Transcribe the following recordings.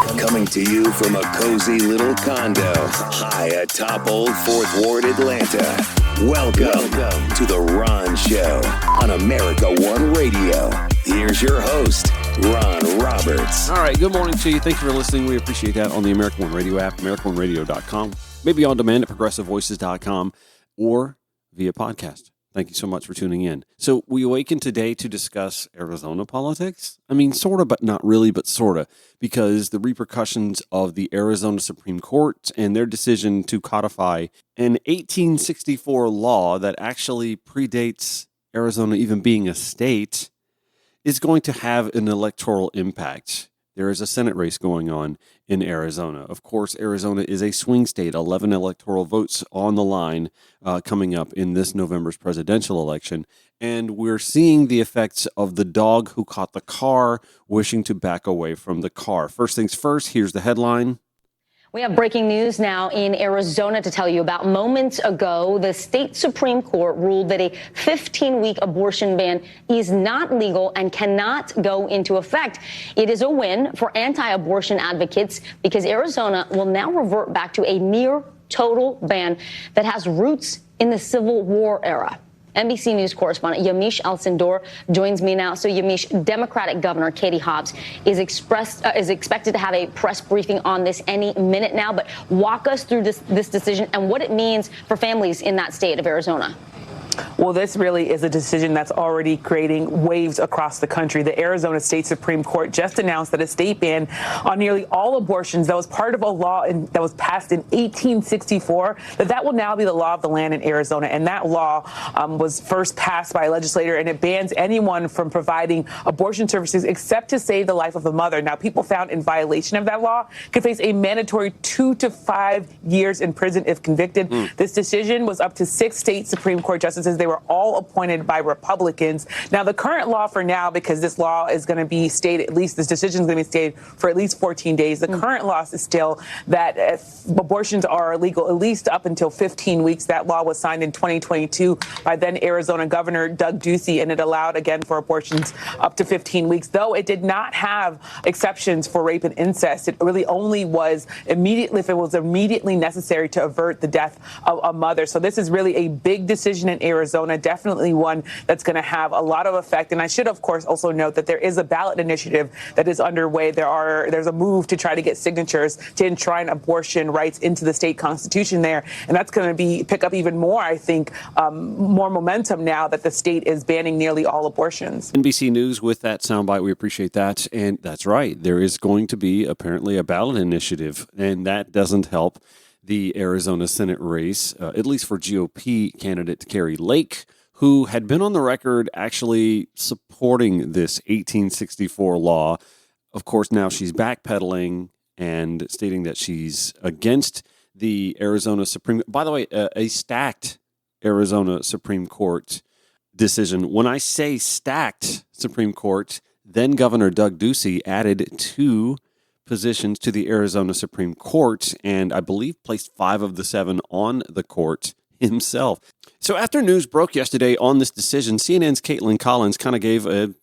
Coming to you from a cozy little condo high atop Old Fourth Ward, Atlanta. Welcome to The Ron Show on America One Radio. Here's your host, Ron Roberts. All right, good morning to you. Thank you for listening. We appreciate that on the America One Radio app, AmericaOneRadio.com, maybe on demand at ProgressiveVoices.com, or via podcast. Thank you so much for tuning in. So we awaken today to discuss Arizona politics. I mean, sort of, but not really, but sort of, because the repercussions of the Arizona Supreme Court and their decision to codify an 1864 law that actually predates Arizona even being a state is going to have an electoral impact. There is a Senate race going on in Arizona. Of course, Arizona is a swing state, 11 electoral votes on the line coming up in this November's presidential election. And we're seeing the effects of the dog who caught the car wishing to back away from the car. First things first, here's the headline. We have breaking news now in Arizona to tell you about. Moments ago, the state Supreme Court ruled that a 15-week abortion ban is not legal and cannot go into effect. It is a win for anti-abortion advocates because Arizona will now revert back to a near total ban that has roots in the Civil War era. NBC News correspondent Yamiche Alcindor joins me now. So, Yamiche, Democratic Governor Katie Hobbs is expected to have a press briefing on this any minute now. But walk us through this decision and what it means for families in that state of Arizona. Well, this really is a decision that's already creating waves across the country. The Arizona State Supreme Court just announced that a state ban on nearly all abortions that was part of a law that was passed in 1864, that will now be the law of the land in Arizona. And that law was first passed by a legislator, and it bans anyone from providing abortion services except to save the life of the mother. Now, people found in violation of that law could face a mandatory 2 to 5 years in prison if convicted. This decision was up to 6 state Supreme Court justices. They were all appointed by Republicans. Now, the current law for now, because this law is going to be stayed, at least this decision is going to be stayed for at least 14 days. The current law is still that abortions are illegal at least up until 15 weeks. That law was signed in 2022 by then Arizona Governor Doug Ducey, and it allowed, again, for abortions up to 15 weeks, though it did not have exceptions for rape and incest. It really only was immediately if it was immediately necessary to avert the death of a mother. So this is really a big decision in Arizona, definitely one that's going to have a lot of effect. And I should, of course, also note that there is a ballot initiative that is underway. There's a move to try to get signatures to enshrine abortion rights into the state constitution there. And that's going to pick up even more, I think, more momentum now that the state is banning nearly all abortions. NBC News with that soundbite. We appreciate that. And that's right. There is going to be apparently a ballot initiative, and that doesn't help the Arizona Senate race, at least for GOP candidate Kari Lake, who had been on the record actually supporting this 1864 law. Of course, now she's backpedaling and stating that she's against the Arizona Supreme. By the way, a stacked Arizona Supreme Court decision. When I say stacked Supreme Court, then Governor Doug Ducey added 2 positions to the Arizona Supreme Court, and I believe placed 5 of the 7 on the court himself. So after news broke yesterday on this decision, CNN's Caitlin Collins kind of gave a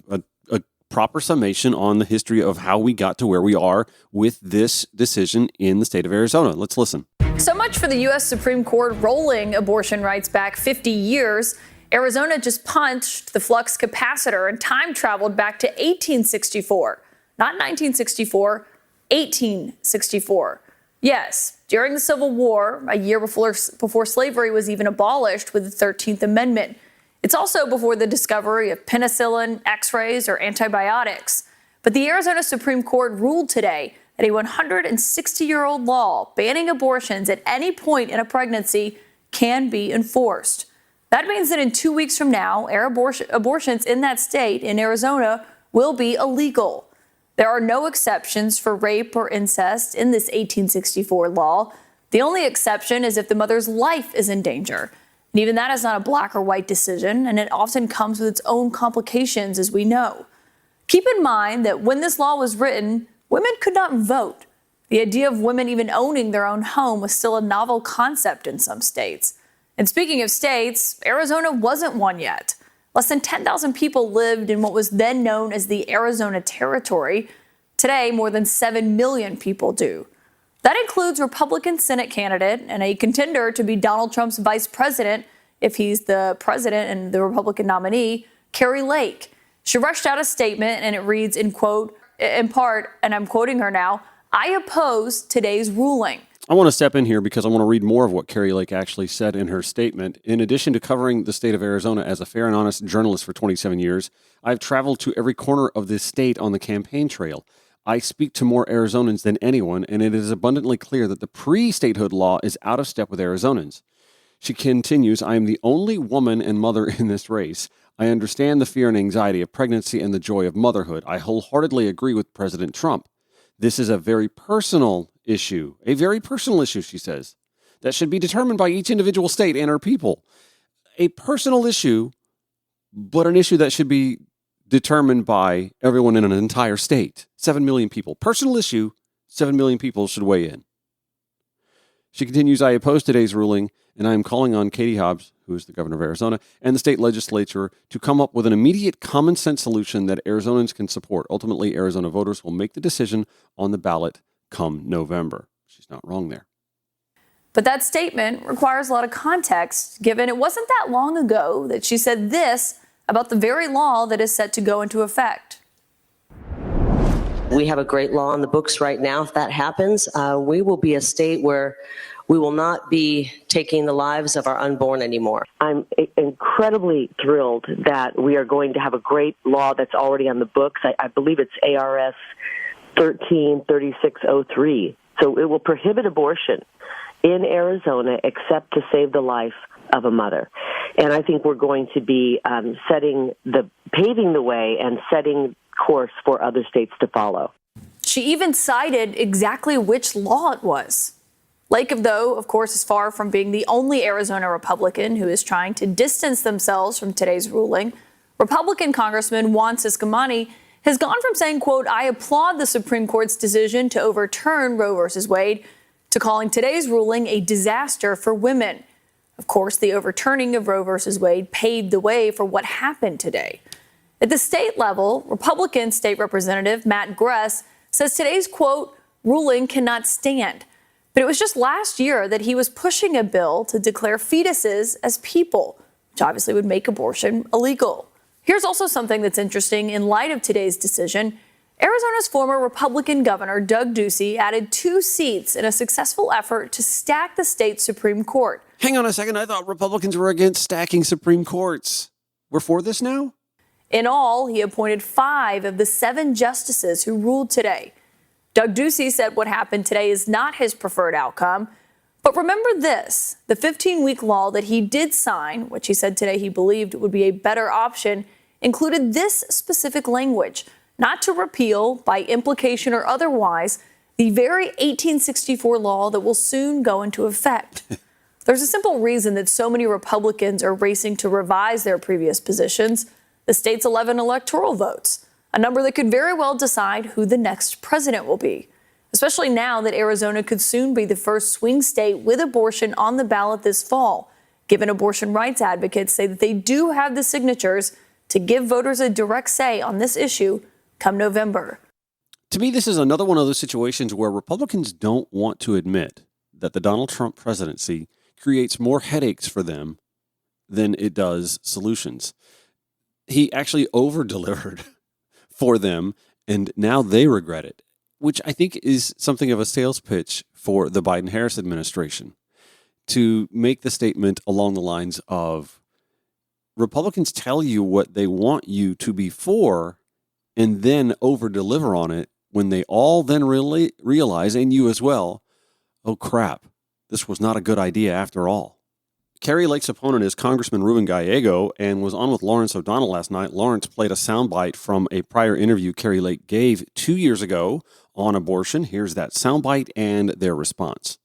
proper summation on the history of how we got to where we are with this decision in the state of Arizona. Let's listen. So much for the U.S. Supreme Court rolling abortion rights back 50 years. Arizona just punched the flux capacitor and time traveled back to 1864, not 1964, 1864. Yes, during the Civil War, a year before slavery was even abolished with the 13th Amendment. It's also before the discovery of penicillin, x-rays, or antibiotics. But the Arizona Supreme Court ruled today that a 160-year-old law banning abortions at any point in a pregnancy can be enforced. That means that in 2 weeks from now, abortions in that state, in Arizona, will be illegal. There are no exceptions for rape or incest in this 1864 law. The only exception is if the mother's life is in danger. And even that is not a black or white decision, and it often comes with its own complications, as we know. Keep in mind that when this law was written, women could not vote. The idea of women even owning their own home was still a novel concept in some states. And speaking of states, Arizona wasn't one yet. Less than 10,000 people lived in what was then known as the Arizona Territory. Today, more than 7 million people do. That includes Republican Senate candidate and a contender to be Donald Trump's vice president, if he's the president and the Republican nominee, Kari Lake. She rushed out a statement, and it reads, in part, and I'm quoting her now, "I oppose today's ruling." I want to step in here because I want to read more of what Kari Lake actually said in her statement. In addition to covering the state of Arizona as a fair and honest journalist for 27 years, I've traveled to every corner of this state on the campaign trail. I speak to more Arizonans than anyone, and it is abundantly clear that the pre-statehood law is out of step with Arizonans. She continues, I am the only woman and mother in this race. I understand the fear and anxiety of pregnancy and the joy of motherhood. I wholeheartedly agree with President Trump. This is a very personal issue, she says, that should be determined by each individual state and our people. A personal issue, but an issue that should be determined by everyone in an entire state. 7 million people. Personal issue, 7 million people should weigh in. She continues, I oppose today's ruling, and I am calling on Katie Hobbs, who is the governor of Arizona, and the state legislature to come up with an immediate common sense solution that Arizonans can support. Ultimately, Arizona voters will make the decision on the ballot come November. She's not wrong there. But that statement requires a lot of context, given it wasn't that long ago that she said this about the very law that is set to go into effect. We have a great law on the books right now. If that happens, we will be a state where we will not be taking the lives of our unborn anymore. I'm incredibly thrilled that we are going to have a great law that's already on the books. I believe it's ARS 133603. So it will prohibit abortion in Arizona except to save the life of a mother. And I think we're going to be paving the way and setting course for other states to follow. She even cited exactly which law it was. Lake, though, of course, is far from being the only Arizona Republican who is trying to distance themselves from today's ruling. Republican Congressman Juan Ciscomani has gone from saying, quote, I applaud the Supreme Court's decision to overturn Roe versus Wade, to calling today's ruling a disaster for women. Of course, the overturning of Roe versus Wade paved the way for what happened today. At the state level, Republican State Representative Matt Gress says today's, quote, ruling cannot stand. But it was just last year that he was pushing a bill to declare fetuses as people, which obviously would make abortion illegal. Here's also something that's interesting in light of today's decision. Arizona's former Republican governor, Doug Ducey, added 2 seats in a successful effort to stack the state Supreme Court. Hang on a second. I thought Republicans were against stacking Supreme Courts. We're for this now? In all, he appointed 5 of the 7 justices who ruled today. Doug Ducey said what happened today is not his preferred outcome. But remember this, the 15-week law that he did sign, which he said today he believed would be a better option, included this specific language, not to repeal, by implication or otherwise, the very 1864 law that will soon go into effect. There's a simple reason that so many Republicans are racing to revise their previous positions: the state's 11 electoral votes, a number that could very well decide who the next president will be, especially now that Arizona could soon be the first swing state with abortion on the ballot this fall, given abortion rights advocates say that they do have the signatures to give voters a direct say on this issue come November. To me, this is another one of those situations where Republicans don't want to admit that the Donald Trump presidency creates more headaches for them than it does solutions. He actually over-delivered for them, and now they regret it, which I think is something of a sales pitch for the Biden-Harris administration, to make the statement along the lines of, Republicans tell you what they want you to be for and then over-deliver on it when they all then really realize, and you as well, oh crap, this was not a good idea after all. Kari Lake's opponent is Congressman Ruben Gallego and was on with Lawrence O'Donnell last night. Lawrence played a soundbite from a prior interview Kari Lake gave 2 years ago on abortion. Here's that soundbite and their response.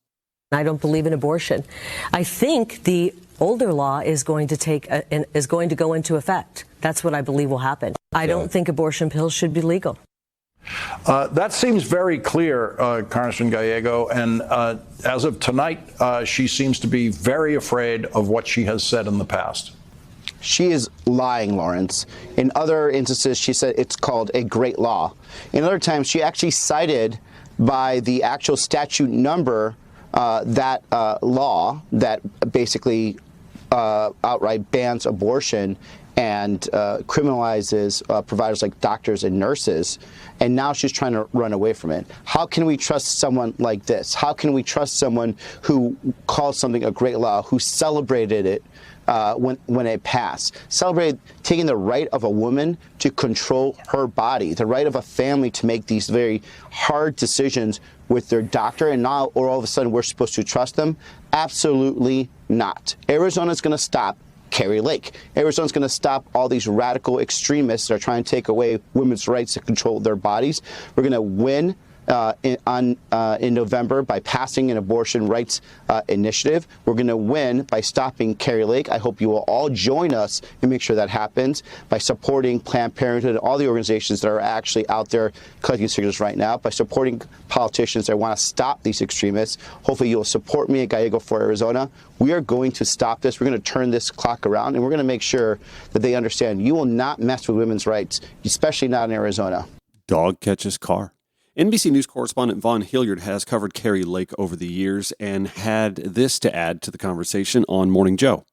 I don't believe in abortion. I think the older law is going to go into effect. That's what I believe will happen. I don't think abortion pills should be legal. That seems very clear, Congressman Gallego, and as of tonight, she seems to be very afraid of what she has said in the past. she is lying, Lawrence. In other instances, she said it's called a great law. In other times, she actually cited by the actual statute number that law that basically outright bans abortion and criminalizes providers like doctors and nurses, and now she's trying to run away from it. How can we trust someone like this? How can we trust someone who called something a great law, who celebrated it when it passed, celebrated taking the right of a woman to control her body, the right of a family to make these very hard decisions with their doctor, and now or all of a sudden we're supposed to trust them? Absolutely not. Arizona's going to stop Kari Lake. Arizona's going to stop all these radical extremists that are trying to take away women's rights to control their bodies. We're going to win in November by passing an abortion rights initiative. We're going to win by stopping Kari Lake. I hope you will all join us and make sure that happens by supporting Planned Parenthood and all the organizations that are actually out there collecting signatures right now, by supporting politicians that want to stop these extremists. Hopefully you'll support me at Gallego for Arizona. We are going to stop this. We're going to turn this clock around, and we're going to make sure that they understand you will not mess with women's rights, especially not in Arizona. Dog catches car. NBC News correspondent Vaughn Hilliard has covered Kari Lake over the years and had this to add to the conversation on Morning Joe.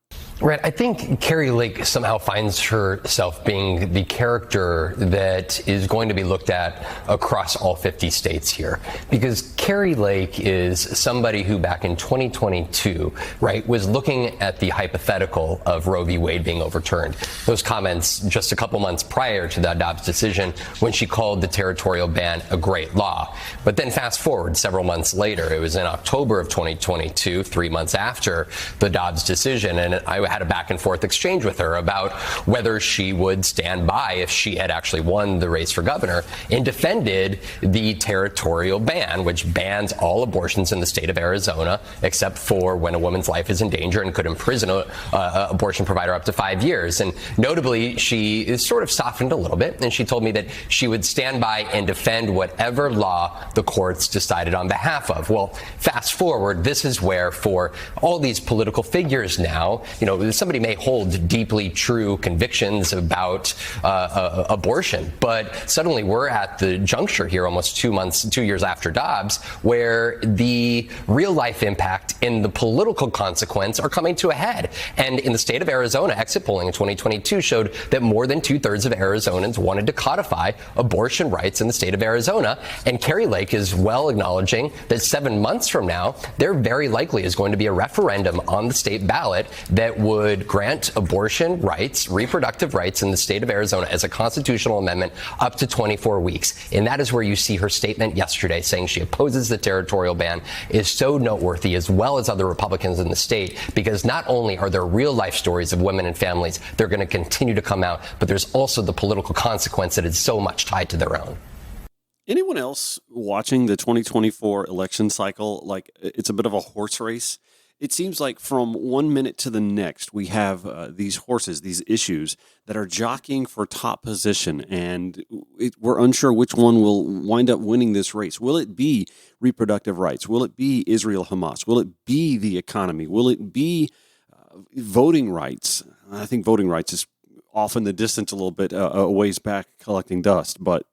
Right. I think Kari Lake somehow finds herself being the character that is going to be looked at across all 50 states here, because Kari Lake is somebody who back in 2022, right, was looking at the hypothetical of Roe v. Wade being overturned. Those comments just a couple months prior to the Dobbs decision, when she called the territorial ban a great law. But then fast forward several months later, it was in October of 2022, 3 months after the Dobbs decision, and I had a back and forth exchange with her about whether she would stand by if she had actually won the race for governor and defended the territorial ban, which bans all abortions in the state of Arizona, except for when a woman's life is in danger and could imprison an abortion provider up to 5 years. And notably, she is sort of softened a little bit, and she told me that she would stand by and defend whatever law the courts decided on behalf of. Well, fast forward, this is where for all these political figures now, you know, somebody may hold deeply true convictions about abortion, but suddenly we're at the juncture here almost 2 years after Dobbs, where the real life impact and the political consequence are coming to a head. And in the state of Arizona, exit polling in 2022 showed that more than 2/3 of Arizonans wanted to codify abortion rights in the state of Arizona. And Kari Lake is well acknowledging that 7 months from now, there very likely is going to be a referendum on the state ballot that would grant abortion rights, reproductive rights in the state of Arizona as a constitutional amendment up to 24 weeks. And that is where you see her statement yesterday saying she opposes the territorial ban is so noteworthy, as well as other Republicans in the state, because not only are there real life stories of women and families, they're going to continue to come out, but there's also the political consequence that is so much tied to their own. Anyone else watching the 2024 election cycle like it's a bit of a horse race? It seems like from 1 minute to the next, we have these horses, these issues that are jockeying for top position, and we're unsure which one will wind up winning this race. Will it be reproductive rights? Will it be Israel-Hamas? Will it be the economy? Will it be voting rights? I think voting rights is off in the distance a little bit, a ways back collecting dust, but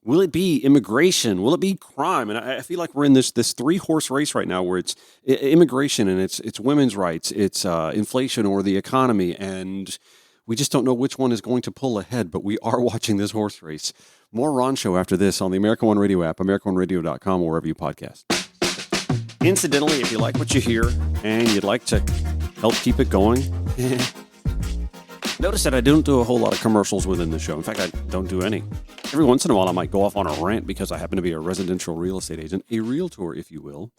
will it be immigration? Will it be crime? And I feel like we're in this three-horse race right now where it's immigration and it's women's rights, it's inflation or the economy, and we just don't know which one is going to pull ahead, but we are watching this horse race. More Ron Show after this on the America One Radio app, AmericaOneRadio.com, or wherever you podcast. Incidentally, if you like what you hear and you'd like to help keep it going, notice that I don't do a whole lot of commercials within the show. In fact, I don't do any. Every once in a while, I might go off on a rant because I happen to be a residential real estate agent, a realtor, if you will.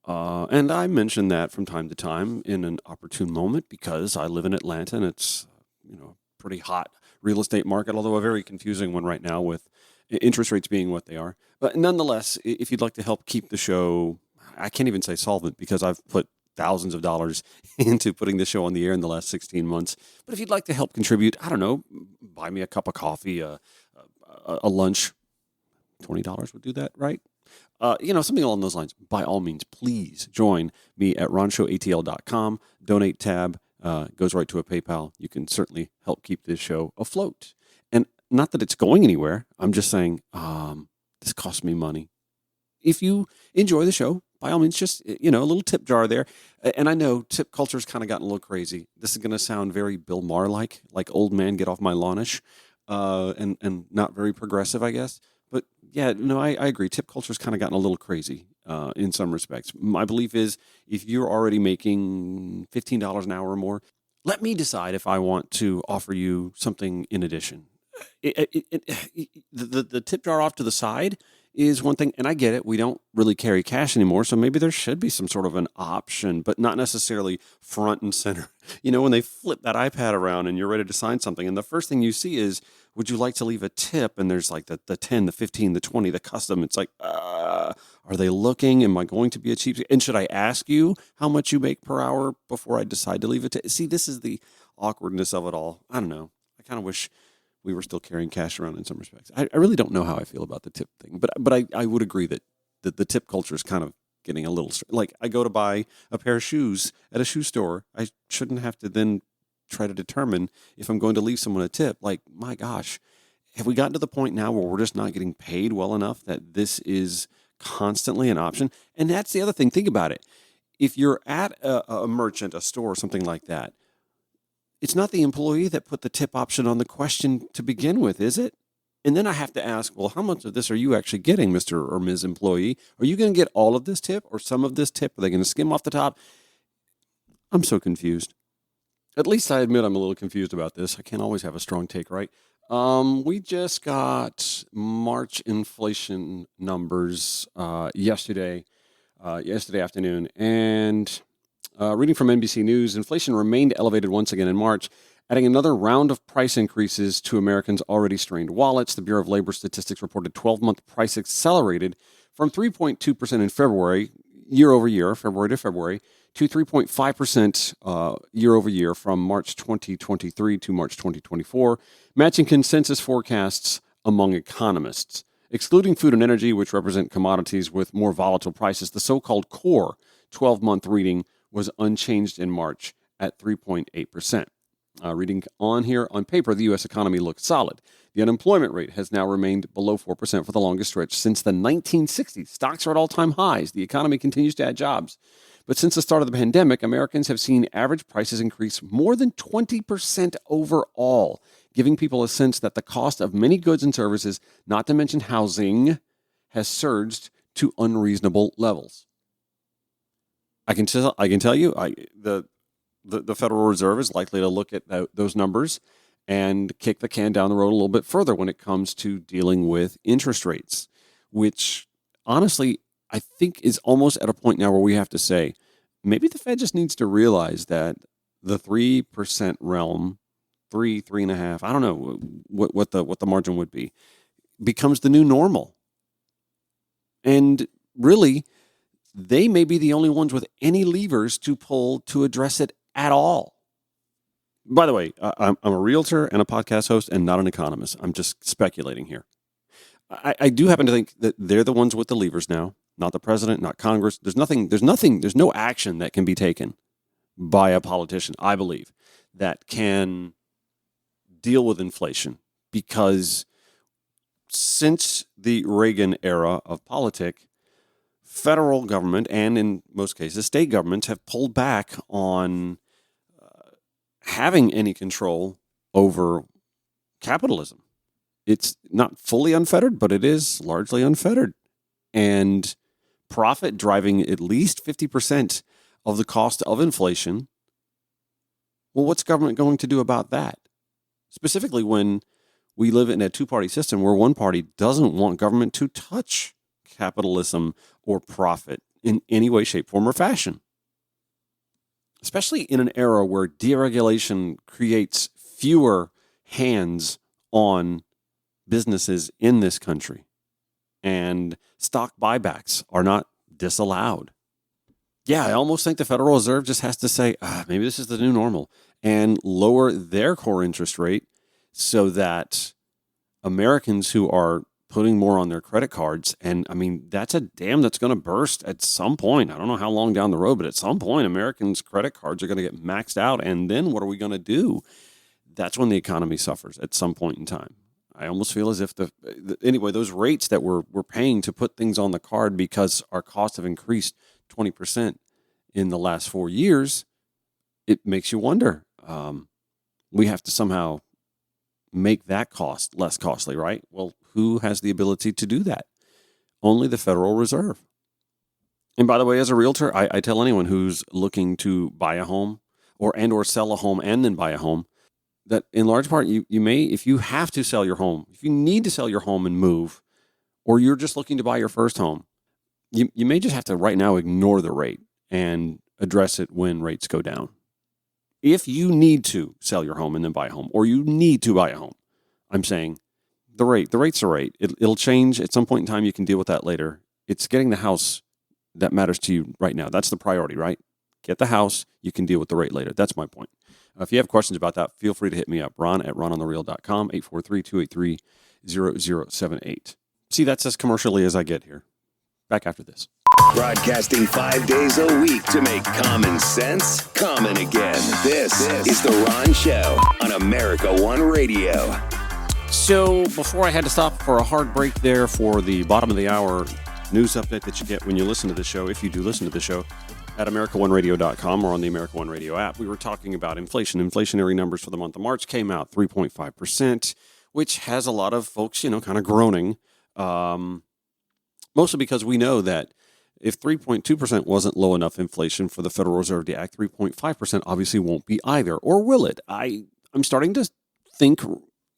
And I mention that from time to time in an opportune moment because I live in Atlanta and it's, pretty hot real estate market, although a very confusing one right now with interest rates being what they are. But nonetheless, if you'd like to help keep the show, I can't even say solvent because I've put thousands of dollars into putting this show on the air in the last 16 months. But if you'd like to help contribute, I don't know, buy me a cup of coffee, a lunch, $20 would do that, right? Something along those lines. By all means, please join me at ronshowatl.com, donate tab. goes right to a PayPal. You can certainly help keep this show afloat. And not that it's going anywhere. I'm just saying this costs me money. If you enjoy the show, by all means, just, a little tip jar there. And I know tip culture's kind of gotten a little crazy. This is going to sound very Bill Maher-like old man, get off my lawn-ish, and not very progressive, I guess. But yeah, no, I agree. Tip culture's kind of gotten a little crazy in some respects. My belief is if you're already making $15 an hour or more, let me decide if I want to offer you something in addition. The tip jar off to the side is one thing, and I get it. We don't really carry cash anymore, so maybe there should be some sort of an option, but not necessarily front and center. When they flip that iPad around and you're ready to sign something, and the first thing you see is, would you like to leave a tip? And there's like the 10, the 15, the 20, the custom. It's like, are they looking? Am I going to be a cheap? And should I ask you how much you make per hour before I decide to leave a tip? See, this is the awkwardness of it all. I don't know. I kind of wish we were still carrying cash around in some respects. I really don't know how I feel about the tip thing, but I would agree that the tip culture is kind of getting a little, like I go to buy a pair of shoes at a shoe store. I shouldn't have to then try to determine if I'm going to leave someone a tip. Like, my gosh, have we gotten to the point now where we're just not getting paid well enough that this is constantly an option? And that's the other thing. Think about it. If you're at a merchant, a store, something like that, it's not the employee that put the tip option on the question to begin with, is it? And then I have to ask, well, how much of this are you actually getting, Mr. or Ms. Employee? Are you going to get all of this tip or some of this tip? Are they going to skim off the top? I'm so confused. At least I admit I'm a little confused about this. I can't always have a strong take, right? We just got March inflation numbers yesterday afternoon, and reading from NBC News, inflation remained elevated once again in March, adding another round of price increases to Americans' already strained wallets. The Bureau of Labor Statistics reported 12-month price accelerated from 3.2% in February, year over year, February to February, to 3.5% year over year from March 2023 to March 2024, matching consensus forecasts among economists. Excluding food and energy, which represent commodities with more volatile prices, the so-called core 12-month reading was unchanged in March at 3.8%. Reading on here, on paper, the U.S. economy looks solid. The unemployment rate has now remained below 4% for the longest stretch since the 1960s. Stocks are at all-time highs. The economy continues to add jobs. But since the start of the pandemic, Americans have seen average prices increase more than 20% overall, giving people a sense that the cost of many goods and services, not to mention housing, has surged to unreasonable levels. I can tell you, the Federal Reserve is likely to look at those numbers and kick the can down the road a little bit further when it comes to dealing with interest rates, which honestly I think is almost at a point now where we have to say maybe the Fed just needs to realize that the 3% realm, 3.5, I don't know what the margin would be, becomes the new normal, and really, they may be the only ones with any levers to pull to address it at all. By the way, I'm a realtor and a podcast host and not an economist. I'm just speculating here. I do happen to think that they're the ones with the levers now, not the president, not Congress. There's no action that can be taken by a politician, I believe, that can deal with inflation, because since the Reagan era of politics, federal government and in most cases state governments have pulled back on having any control over capitalism. It's not fully unfettered, but it is largely unfettered. And profit driving at least 50% of the cost of inflation. Well, what's government going to do about that? Specifically when we live in a two-party system where one party doesn't want government to touch capitalism or profit in any way, shape, form, or fashion. Especially in an era where deregulation creates fewer hands on businesses in this country and stock buybacks are not disallowed. Yeah, I almost think the Federal Reserve just has to say, maybe this is the new normal, and lower their core interest rate so that Americans who are putting more on their credit cards. And I mean, that's a dam that's going to burst at some point. I don't know how long down the road, but at some point, Americans' credit cards are going to get maxed out. And then what are we going to do? That's when the economy suffers at some point in time. I almost feel as if anyway, those rates that we're paying to put things on the card because our costs have increased 20% in the last 4 years, it makes you wonder. We have to somehow make that cost less costly, right? Well, who has the ability to do that? Only the Federal Reserve. And by the way, as a realtor, I tell anyone who's looking to buy a home or sell a home and then buy a home, that in large part, you may, if you have to sell your home, if you need to sell your home and move, or you're just looking to buy your first home, you may just have to right now ignore the rate and address it when rates go down. If you need to sell your home and then buy a home, or you need to buy a home, I'm saying the rate's the rate. It'll change at some point in time. You can deal with that later. It's getting the house that matters to you right now. That's the priority, right? Get the house. You can deal with the rate later. That's my point. If you have questions about that, feel free to hit me up. Ron at rononthereal.com, 843-283-0078. See, that's as commercially as I get here. Back after this. Broadcasting 5 days a week to make common sense common again. This is The Ron Show on America One Radio. So before I had to stop for a hard break there for the bottom of the hour news update that you get when you listen to the show, if you do listen to the show, at AmericaOneRadio.com or on the America One Radio app, we were talking about inflation. Inflationary numbers for the month of March came out 3.5%, which has a lot of folks, kind of groaning, mostly because we know that if 3.2% wasn't low enough inflation for the Federal Reserve to act, 3.5% obviously won't be either. Or will it? I'm starting to think,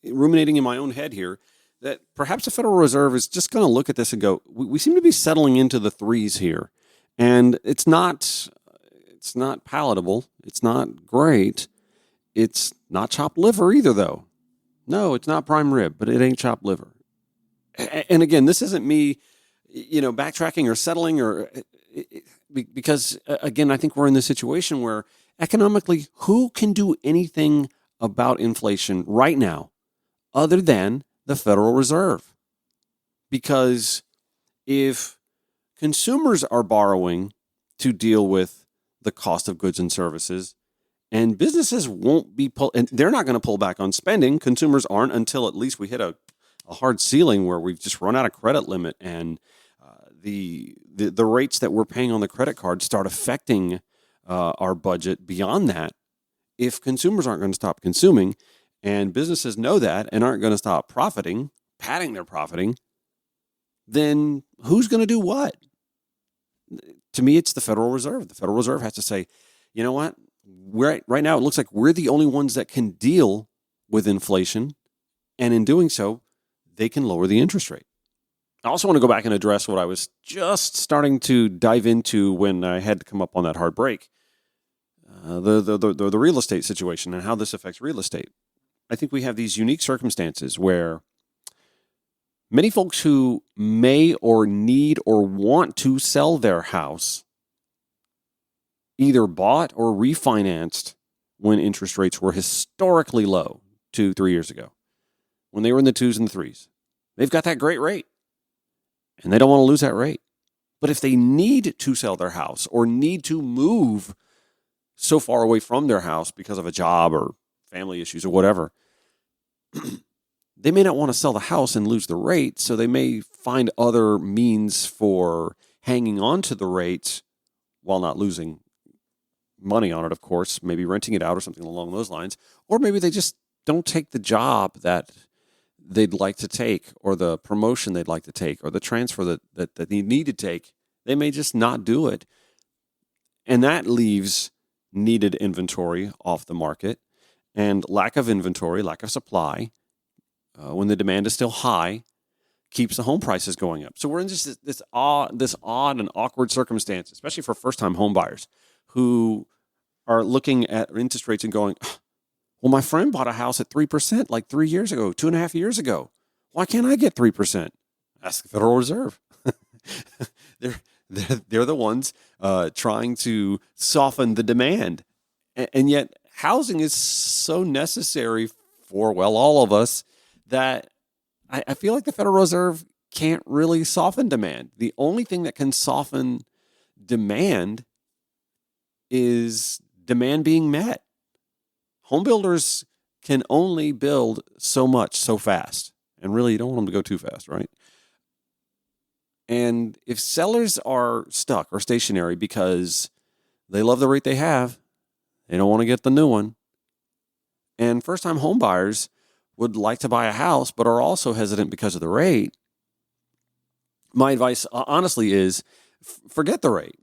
ruminating in my own head here, that perhaps the Federal Reserve is just going to look at this and go, we seem to be settling into the threes here. And it's not palatable. It's not great. It's not chopped liver either, though. No, it's not prime rib, but it ain't chopped liver. And again, this isn't me, backtracking or settling because, again, I think we're in this situation where economically, who can do anything about inflation right now other than the Federal Reserve? Because if consumers are borrowing to deal with the cost of goods and services, and businesses won't be and they're not going to pull back on spending. Consumers aren't until at least we hit a hard ceiling where we've just run out of credit limit, and the rates that we're paying on the credit card start affecting our budget beyond that. If consumers aren't going to stop consuming, and businesses know that and aren't going to stop padding their profiting, then who's going to do what? To me, it's the Federal Reserve. The Federal Reserve has to say, you know what? Right now, it looks like we're the only ones that can deal with inflation. And in doing so, they can lower the interest rate. I also want to go back and address what I was just starting to dive into when I had to come up on that hard break. The real estate situation and how this affects real estate. I think we have these unique circumstances where many folks who may or need or want to sell their house either bought or refinanced when interest rates were historically low 2-3 years ago, when they were in the 2s and the 3s. They've got that great rate, and they don't want to lose that rate. But if they need to sell their house or need to move so far away from their house because of a job or family issues or whatever, they may not want to sell the house and lose the rate, so they may find other means for hanging on to the rate while not losing money on it, of course, maybe renting it out or something along those lines. Or maybe they just don't take the job that they'd like to take, or the promotion they'd like to take, or the transfer that they need to take. They may just not do it. And that leaves needed inventory off the market, and lack of inventory, lack of supply, when the demand is still high, keeps the home prices going up. So we're in just this odd and awkward circumstance, especially for first-time home buyers who are looking at interest rates and going, well, my friend bought a house at 3% like 3 years ago, 2.5 years ago. Why can't I get 3%? Ask the Federal Reserve. They're the ones trying to soften the demand. And yet housing is so necessary for, well, all of us, that I feel like the Federal Reserve can't really soften demand. The only thing that can soften demand is demand being met. Home builders can only build so much so fast. And really, you don't want them to go too fast, right? And if sellers are stuck or stationary because they love the rate they have, they don't want to get the new one. And first-time home buyers would like to buy a house but are also hesitant because of the rate. My advice, honestly, is forget the rate.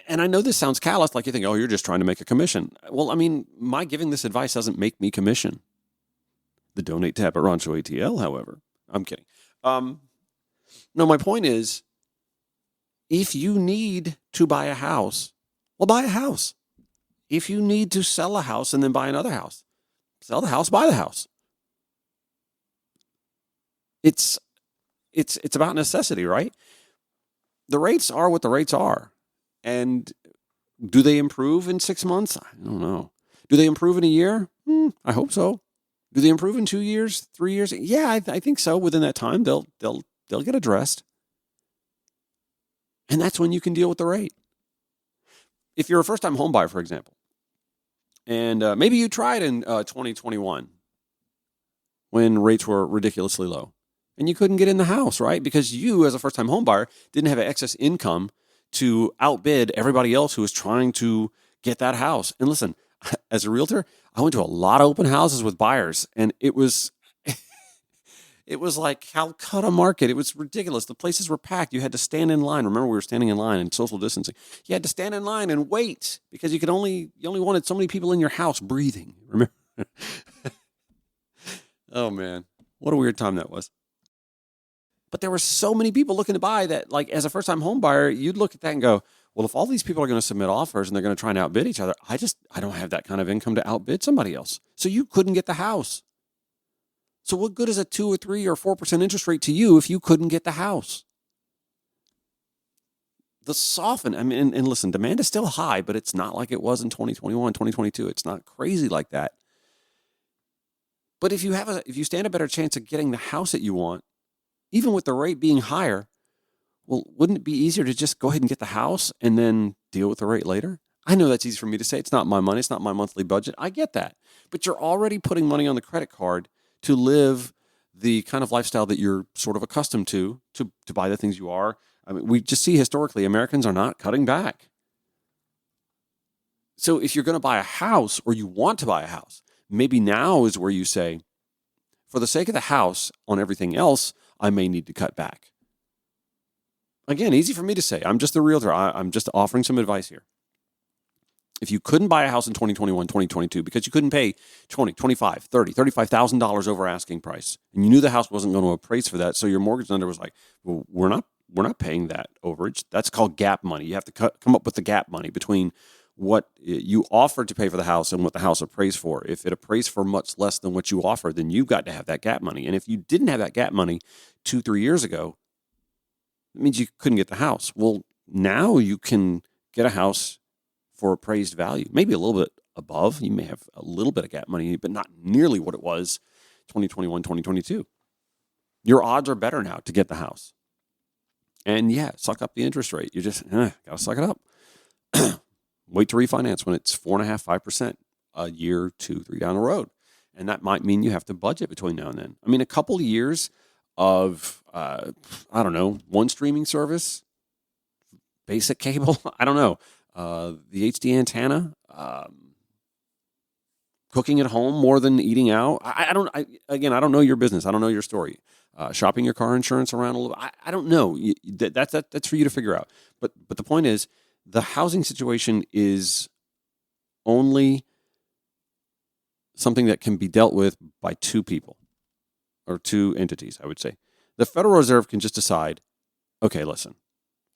And I know this sounds callous, like you think, oh, you're just trying to make a commission. Well, I mean, my giving this advice doesn't make me commission. The donate tab at Rancho ATL, however. I'm kidding. No, my point is, if you need to buy a house, well, buy a house. If you need to sell a house and then buy another house, sell the house, buy the house. It's about necessity, right? The rates are what the rates are. And do they improve in 6 months? I don't know. Do they improve in a year? I hope so. Do they improve in 2 years, 3 years? Yeah, I think so. Within that time, they'll get addressed. And that's when you can deal with the rate. If you're a first-time home buyer, for example, and maybe you tried in 2021 when rates were ridiculously low, and you couldn't get in the house, right? Because you, as a first-time home buyer, didn't have excess income to outbid everybody else who was trying to get that house. And listen, as a realtor, I went to a lot of open houses with buyers, and it was like Calcutta Market. It was ridiculous. The places were packed. You had to stand in line. Remember, we were standing in line and social distancing. You had to stand in line and wait because you only wanted so many people in your house breathing. Remember? Oh man, what a weird time that was. But there were so many people looking to buy that, like, as a first-time home buyer, you'd look at that and go, well, if all these people are going to submit offers and they're going to try and outbid each other, I don't have that kind of income to outbid somebody else. So you couldn't get the house. So what good is a 2 or 3 or 4% interest rate to you if you couldn't get the house? The soften, I mean, and listen, demand is still high, but it's not like it was in 2021, 2022. It's not crazy like that. But if you stand a better chance of getting the house that you want, even with the rate being higher, well, wouldn't it be easier to just go ahead and get the house and then deal with the rate later? I know that's easy for me to say. It's not my money. It's not my monthly budget. I get that. But you're already putting money on the credit card to live the kind of lifestyle that you're sort of accustomed to buy the things you are. I mean, we just see historically Americans are not cutting back. So if you're going to buy a house or you want to buy a house, maybe now is where you say, for the sake of the house on everything else, I may need to cut back. Again, easy for me to say. I'm just the realtor. I'm just offering some advice here. If you couldn't buy a house in 2021, 2022, because you couldn't pay $20,000, $25,000, $30,000, $35,000 over asking price, and you knew the house wasn't going to appraise for that, so your mortgage lender was like, well, we're not paying that overage. That's called gap money. You have to come up with the gap money between what you offered to pay for the house and what the house appraised for. If it appraised for much less than what you offered, then you've got to have that gap money. And if you didn't have that gap money 2-3 years ago, it means you couldn't get the house. Well, now you can get a house for appraised value, maybe a little bit above. You may have a little bit of gap money, but not nearly what it was 2021, 2022. Your odds are better now to get the house. And yeah, suck up the interest rate. You just got to suck it up. Wait to refinance when it's 4.5%, 5% a year, 2, 3 down the road. And that might mean you have to budget between now and then. I mean, a couple of years of, one streaming service, basic cable, I don't know. The HD antenna, cooking at home more than eating out. I don't know your business. I don't know your story. Shopping your car insurance around a little. I don't know. That's for you to figure out. But the point is, the housing situation is only something that can be dealt with by two people or two entities, I would say. The Federal Reserve can just decide, okay, listen,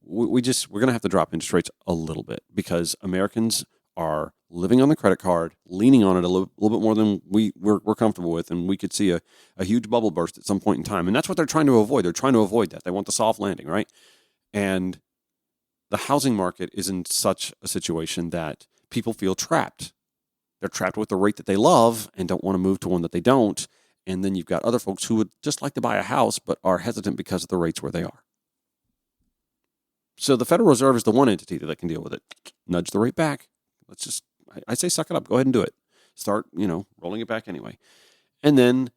we're going to have to drop interest rates a little bit because Americans are living on the credit card, leaning on it a little bit more than we're comfortable with, and we could see a huge bubble burst at some point in time. And that's what they're trying to avoid. They're trying to avoid that. They want the soft landing, right? And the housing market is in such a situation that people feel trapped. They're trapped with the rate that they love and don't want to move to one that they don't. And then you've got other folks who would just like to buy a house but are hesitant because of the rates where they are. So the Federal Reserve is the one entity that can deal with it. Nudge the rate back. Let's just, I say suck it up. Go ahead and do it. Start, rolling it back anyway. And then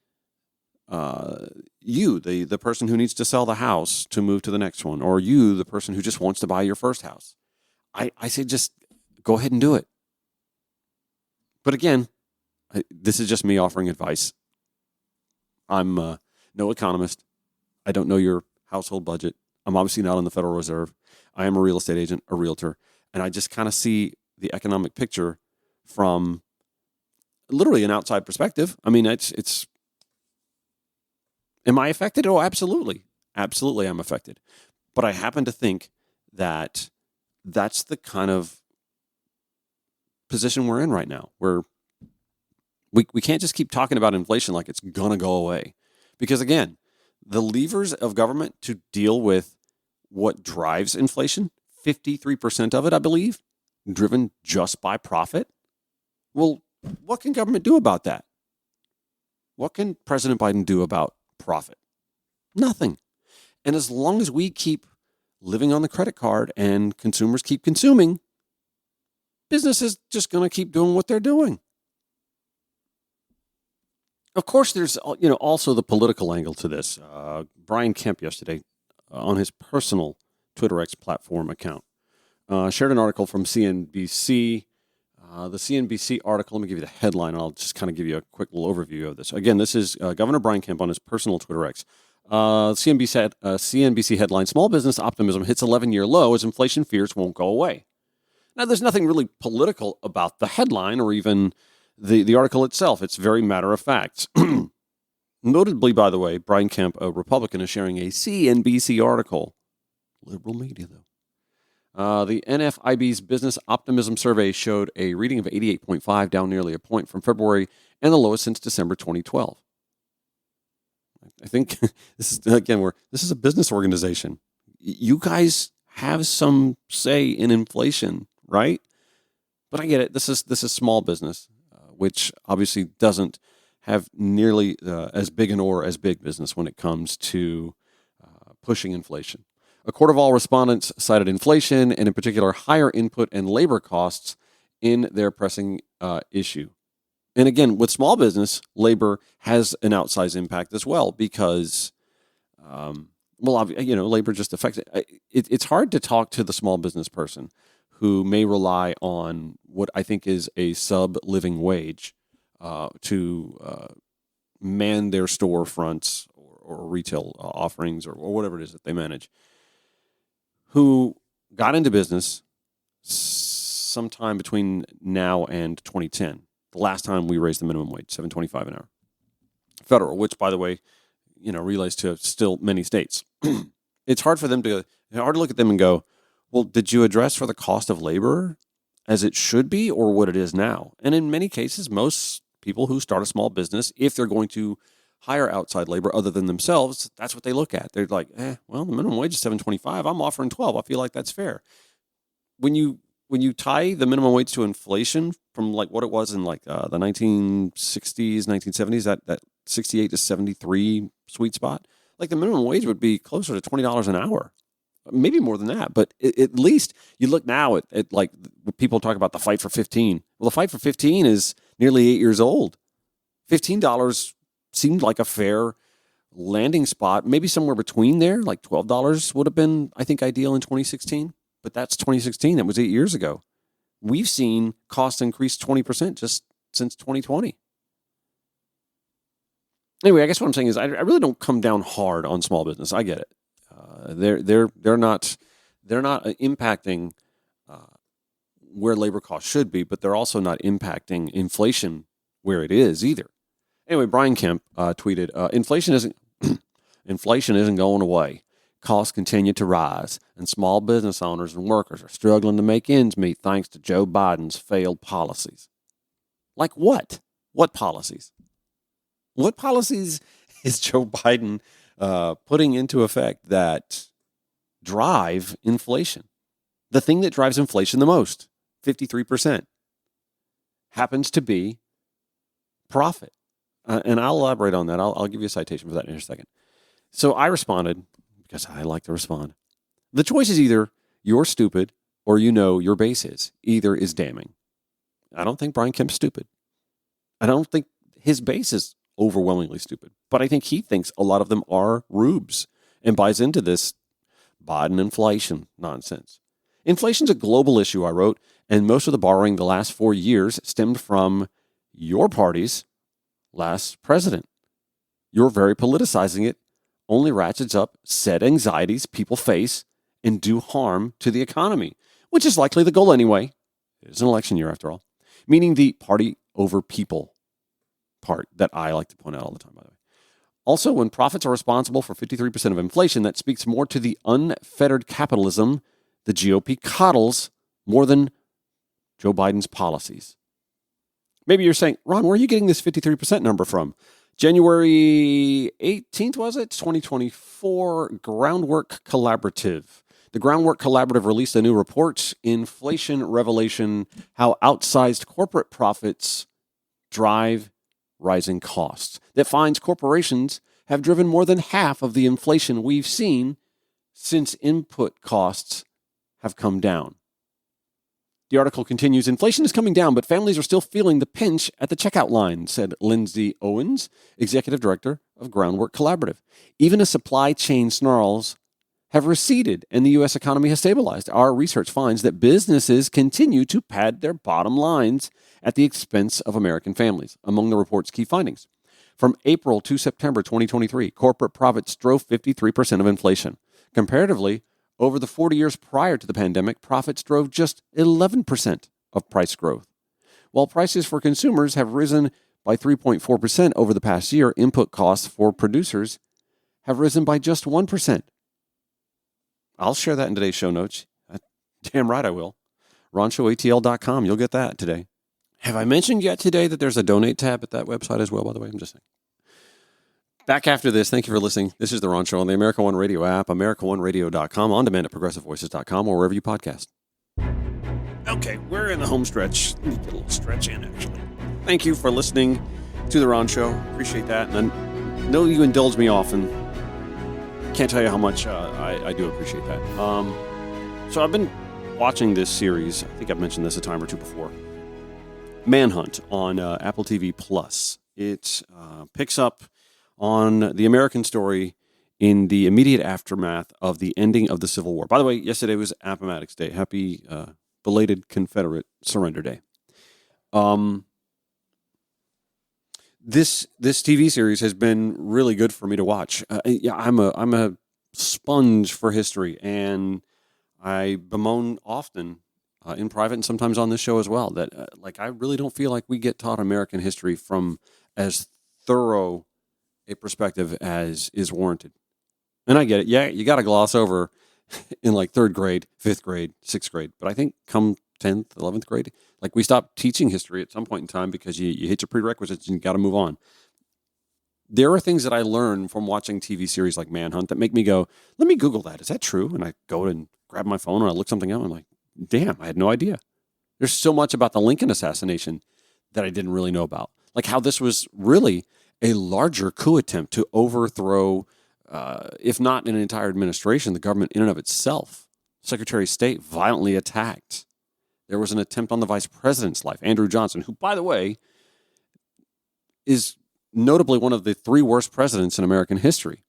you, the person who needs to sell the house to move to the next one, or you, the person who just wants to buy your first house. I say just go ahead and do it. But again, this is just me offering advice. I'm no economist. I don't know your household budget. I'm obviously not on the Federal Reserve. I am a real estate agent, a realtor, and I just kind of see the economic picture from literally an outside perspective. I mean, it's. Am I affected? Oh, absolutely. Absolutely, I'm affected. But I happen to think that that's the kind of position we're in right now, where we can't just keep talking about inflation like it's going to go away. Because again, the levers of government to deal with what drives inflation, 53% of it, I believe, driven just by profit. Well, what can government do about that? What can President Biden do about profit? Nothing. And as long as we keep living on the credit card and consumers keep consuming, business is just going to keep doing what they're doing. Of course, there's also the political angle to this. Brian Kemp yesterday on his personal Twitter X platform account shared an article from CNBC. The CNBC article, let me give you the headline, and I'll just kind of give you a quick little overview of this. Again, this is Governor Brian Kemp on his personal Twitter X. CNBC headline, small business optimism hits 11-year low as inflation fears won't go away. Now, there's nothing really political about the headline or even the article itself. It's very matter of fact. Notably, by the way, Brian Kemp, a Republican, is sharing a CNBC article. Liberal media, though. The NFIB's Business Optimism Survey showed a reading of 88.5, down nearly a point from February, and the lowest since December 2012. I think this is a business organization. You guys have some say in inflation, right? But I get it. This is small business, which obviously doesn't have nearly as big an oar as big business when it comes to pushing inflation. A quarter of all respondents cited inflation, and in particular, higher input and labor costs in their pressing issue. And again, with small business, labor has an outsized impact as well because, labor just affects it. It's hard to talk to the small business person who may rely on what I think is a sub-living wage to man their storefronts or retail offerings or whatever it is that they manage, who got into business sometime between now and 2010. The last time we raised the minimum wage, $7.25 an hour. Federal, which, by the way, relates to still many states. It's hard to look at them and go, well, did you address for the cost of labor as it should be or what it is now? And in many cases, most people who start a small business, if they're going to hire outside labor other than themselves, that's what they look at. They're like, the minimum wage is $7.25. I'm offering $12. I feel like that's fair. When you tie the minimum wage to inflation from like what it was in like the 1960s, 1970s, that 68 to 73 sweet spot, like the minimum wage would be closer to $20 an hour, maybe more than that. But at least you look now at like people talk about the fight for 15. Well, the fight for 15 is nearly 8 years old. $15 seemed like a fair landing spot, maybe somewhere between there, like $12 would have been, I think, ideal in 2016. But that's 2016. That was 8 years ago. We've seen costs increase 20% just since 2020. Anyway, I guess what I'm saying is I really don't come down hard on small business. I get it. They're not impacting where labor costs should be, but they're also not impacting inflation where it is either. Anyway, Brian Kemp tweeted, inflation isn't going away. Costs continue to rise, and small business owners and workers are struggling to make ends meet thanks to Joe Biden's failed policies. Like what? What policies? What policies is Joe Biden putting into effect that drive inflation? The thing that drives inflation the most, 53%, happens to be profit. and I'll elaborate on that. I'll give you a citation for that in a second. So I responded, because I like to respond. The choice is either you're stupid or your base is. Either is damning. I don't think Brian Kemp's stupid. I don't think his base is overwhelmingly stupid. But I think he thinks a lot of them are rubes and buys into this Biden inflation nonsense. Inflation's a global issue, I wrote, and most of the borrowing the last 4 years stemmed from your party's last president. You're very politicizing it only ratchets up said anxieties people face and do harm to the economy, which is likely the goal anyway. It is an election year after all, meaning the party over people part that I like to point out all the time, by the way. Also, when profits are responsible for 53% of inflation, that speaks more to the unfettered capitalism the GOP coddles more than Joe Biden's policies. Maybe you're saying, Ron, where are you getting this 53% number from? January 18th, was it? 2024, Groundwork Collaborative. The Groundwork Collaborative released a new report, Inflation Revelation, How Outsized Corporate Profits Drive Rising Costs, that finds corporations have driven more than half of the inflation we've seen since input costs have come down. The article continues, inflation is coming down, but families are still feeling the pinch at the checkout line, said Lindsay Owens, executive director of Groundwork Collaborative. Even as supply chain snarls have receded and the U.S. economy has stabilized, our research finds that businesses continue to pad their bottom lines at the expense of American families. Among the report's key findings, from April to September 2023, corporate profits drove 53% of inflation. Comparatively, over the 40 years prior to the pandemic, profits drove just 11% of price growth. While prices for consumers have risen by 3.4% over the past year, input costs for producers have risen by just 1%. I'll share that in today's show notes. Damn right I will. RonShowATL.com. You'll get that today. Have I mentioned yet today that there's a donate tab at that website as well, by the way? I'm just saying. Back after this, thank you for listening. This is The Ron Show on the America One Radio app, AmericaOneRadio.com, on demand at ProgressiveVoices.com, or wherever you podcast. Okay, we're in the home stretch. Let me get a little stretch in, actually. Thank you for listening to The Ron Show. Appreciate that. And I know you indulge me often. Can't tell you how much I do appreciate that. So I've been watching this series. I think I've mentioned this a time or two before. Manhunt on Apple TV Plus. It picks up on the American story in the immediate aftermath of the ending of the Civil War. By the way, yesterday was Appomattox Day. Happy belated Confederate Surrender Day. This TV series has been really good for me to watch. I'm a sponge for history, and I bemoan often in private and sometimes on this show as well that I really don't feel like we get taught American history from as thorough a perspective as is warranted. And I get it. Yeah, you got to gloss over in third grade, fifth grade, sixth grade. But I think come 10th, 11th grade, we stop teaching history at some point in time because you hit your prerequisites and you got to move on. There are things that I learn from watching TV series like Manhunt that make me go, let me Google that. Is that true? And I go and grab my phone and I look something up. And I'm like, damn, I had no idea. There's so much about the Lincoln assassination that I didn't really know about. How this was really a larger coup attempt to overthrow, if not an entire administration, the government in and of itself. Secretary of State violently attacked. There was an attempt on the vice president's life, Andrew Johnson, who, by the way, is notably one of the 3 worst presidents in American history.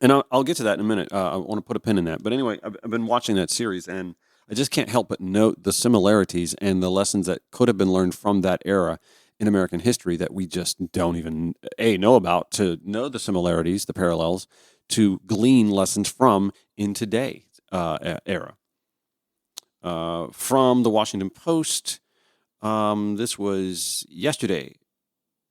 And I'll get to that in a minute. I want to put a pin in that. But anyway, I've been watching that series, and I just can't help but note the similarities and the lessons that could have been learned from that era in American history that we just don't even, know about, to know the similarities, the parallels, to glean lessons from in today's era. From the Washington Post, this was yesterday,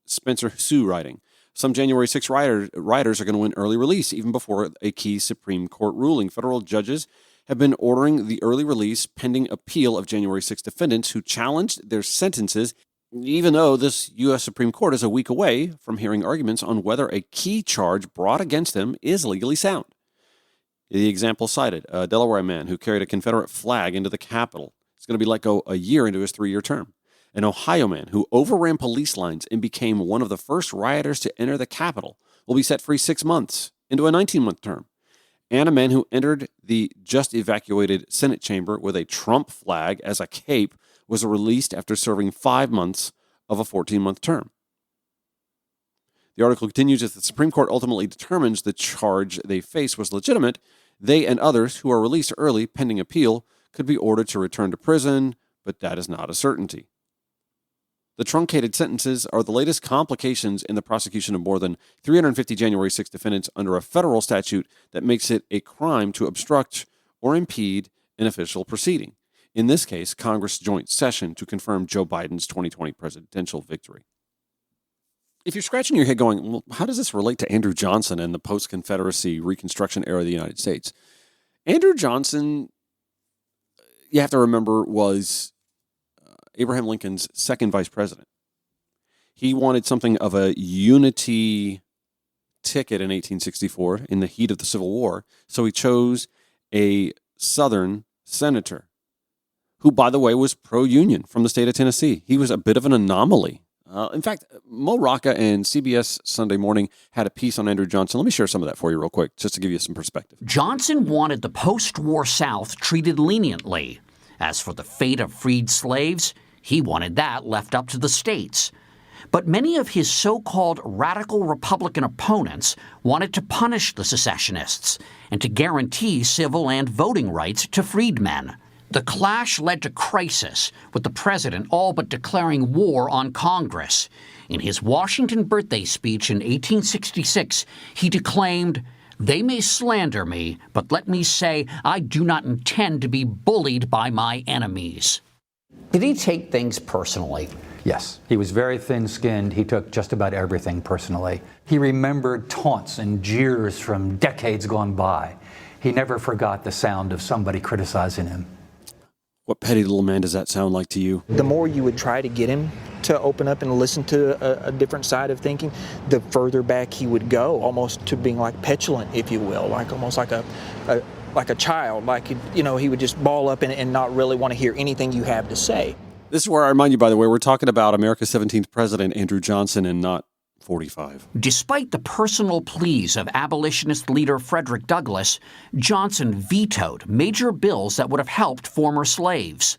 Spencer Hsu writing. Some January 6 rioters are going to win early release even before a key Supreme Court ruling. Federal judges have been ordering the early release pending appeal of January 6 defendants who challenged their sentences, even though this U.S. Supreme Court is a week away from hearing arguments on whether a key charge brought against them is legally sound. The example cited, a Delaware man who carried a Confederate flag into the Capitol is going to be let go a year into his 3-year term. An Ohio man who overran police lines and became one of the first rioters to enter the Capitol will be set free 6 months into a 19-month term. And a man who entered the just-evacuated Senate chamber with a Trump flag as a cape was released after serving 5 months of a 14-month term. The article continues, if the Supreme Court ultimately determines the charge they face was legitimate, they and others who are released early pending appeal could be ordered to return to prison, but that is not a certainty. The truncated sentences are the latest complications in the prosecution of more than 350 January 6 defendants under a federal statute that makes it a crime to obstruct or impede an official proceeding. In this case, Congress' joint session to confirm Joe Biden's 2020 presidential victory. If you're scratching your head going, well, how does this relate to Andrew Johnson and the post-Confederacy Reconstruction era of the United States? Andrew Johnson, you have to remember, was Abraham Lincoln's second vice president. He wanted something of a unity ticket in 1864 in the heat of the Civil War, so he chose a Southern senator who, by the way, was pro-union from the state of Tennessee. He was a bit of an anomaly. In fact, Mo Rocca and CBS Sunday Morning had a piece on Andrew Johnson. Let me share some of that for you real quick, just to give you some perspective. Johnson wanted the post-war South treated leniently. As for the fate of freed slaves, he wanted that left up to the states. But many of his so-called radical Republican opponents wanted to punish the secessionists and to guarantee civil and voting rights to freedmen. The clash led to crisis, with the president all but declaring war on Congress. In his Washington birthday speech in 1866, he declaimed, "They may slander me, but let me say I do not intend to be bullied by my enemies." Did he take things personally? Yes. He was very thin-skinned. He took just about everything personally. He remembered taunts and jeers from decades gone by. He never forgot the sound of somebody criticizing him. What petty little man does that sound like to you? The more you would try to get him to open up and listen to a different side of thinking, the further back he would go, almost to being like petulant, if you will, like almost like a child, like, you know, he would just ball up and not really want to hear anything you have to say. This is where I remind you, by the way, we're talking about America's 17th president, Andrew Johnson, and not 45. Despite the personal pleas of abolitionist leader Frederick Douglass, Johnson vetoed major bills that would have helped former slaves.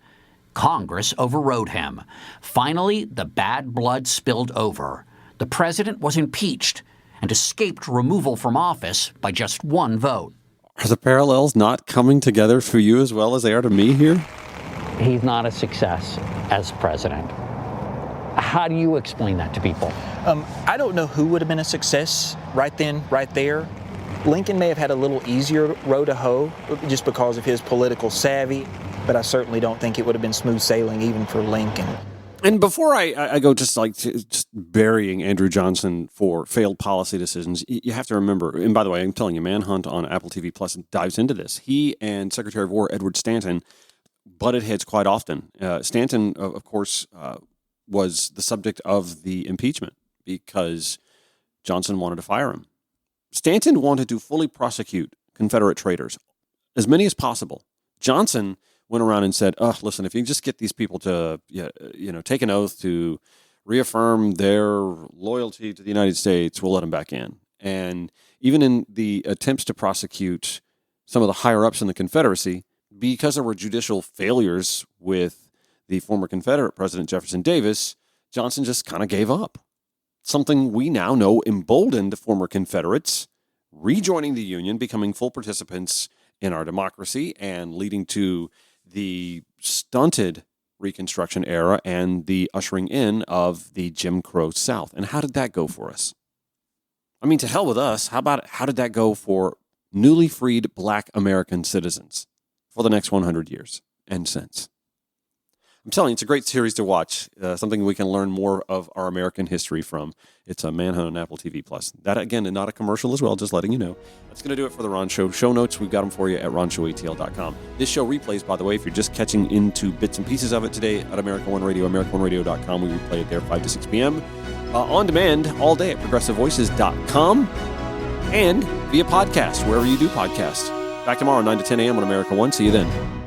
Congress overrode him. Finally, the bad blood spilled over. The president was impeached and escaped removal from office by just one vote. Are the parallels not coming together for you as well as they are to me here? He's not a success as president. How do you explain that to people? I don't know who would have been a success right then, right there. Lincoln may have had a little easier row to hoe just because of his political savvy, but I certainly don't think it would have been smooth sailing even for Lincoln. And before I go just burying Andrew Johnson for failed policy decisions, you have to remember, and by the way, I'm telling you, Manhunt on Apple TV Plus dives into this. He and Secretary of War Edward Stanton butted heads quite often. Stanton, of course, was the subject of the impeachment because Johnson wanted to fire him. Stanton wanted to fully prosecute Confederate traitors, as many as possible. Johnson went around and said, listen, if you just get these people to take an oath to reaffirm their loyalty to the United States, we'll let them back in. And even in the attempts to prosecute some of the higher-ups in the Confederacy, because there were judicial failures with the former Confederate President Jefferson Davis, Johnson just kind of gave up. Something we now know emboldened former Confederates, rejoining the Union, becoming full participants in our democracy, and leading to the stunted Reconstruction era and the ushering in of the Jim Crow South. And how did that go for us? I mean, to hell with us. How did that go for newly freed Black American citizens for the next 100 years and since? I'm telling you, it's a great series to watch, something we can learn more of our American history from. It's a Manhunt on Apple TV+. That, again, is not a commercial as well, just letting you know. That's going to do it for The Ron Show. Show notes, we've got them for you at ronshowatl.com. This show replays, by the way, if you're just catching into bits and pieces of it today at America One Radio, AmericaOneRadio.com. We replay it there 5 to 6 p.m. On demand all day at ProgressiveVoices.com and via podcast, wherever you do podcasts. Back tomorrow, 9 to 10 a.m. on America One. See you then.